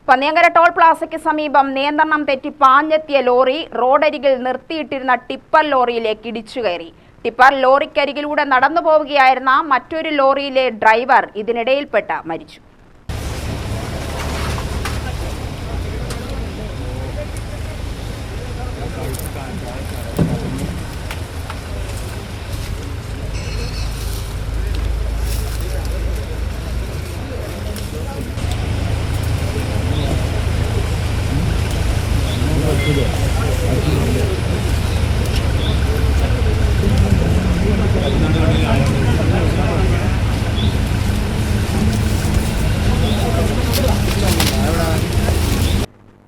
Panniyankara toll പ്ലാസയ്ക്ക് സമീപം നിയന്ത്രണം തെറ്റി പാഞ്ഞെത്തിയ ലോറി റോഡരികിൽ നിർത്തിയിട്ടിരുന്ന ടിപ്പർ ലോറിയിലേക്ക് ഇടിച്ചുകയറി. ടിപ്പർ ലോറിക്കരികിലൂടെ നടന്നു പോവുകയായിരുന്ന മറ്റൊരു ലോറിയിലെ ഡ്രൈവർ ഇതിനിടയിൽപ്പെട്ട് മരിച്ചു.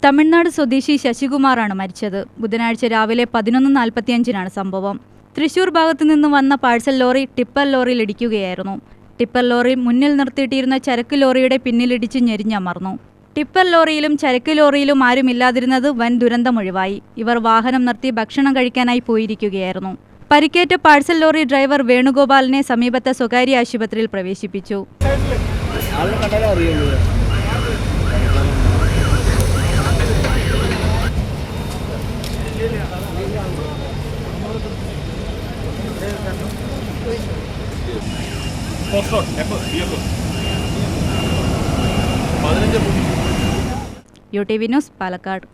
തമിഴ്നാട് സ്വദേശി ശശികുമാറാണ് മരിച്ചത്. ബുധനാഴ്ച രാവിലെ 11:45 സംഭവം. തൃശൂർ ഭാഗത്തു നിന്ന് വന്ന പാഴ്സൽ ലോറി ടിപ്പർ ലോറിയിൽ ഇടിക്കുകയായിരുന്നു. ടിപ്പർ ലോറി മുന്നിൽ നിർത്തിയിട്ടിരുന്ന ചരക്ക് ലോറിയുടെ പിന്നിലിടിച്ച് ഞെരിഞ്ഞമർന്നു. ടിപ്പർ ലോറിയിലും ചരക്ക് ലോറിയിലും ആരുമില്ലാതിരുന്നത് വൻ ദുരന്തമൊഴിവായി. ഇവർ വാഹനം നിർത്തി ഭക്ഷണം കഴിക്കാനായി പോയിരിക്കുകയായിരുന്നു. പരിക്കേറ്റ പാഴ്സൽ ലോറി ഡ്രൈവർ വേണുഗോപാലിനെ സമീപത്തെ സ്വകാര്യ ആശുപത്രിയിൽ പ്രവേശിപ്പിച്ചു. UTV news, Palakkad.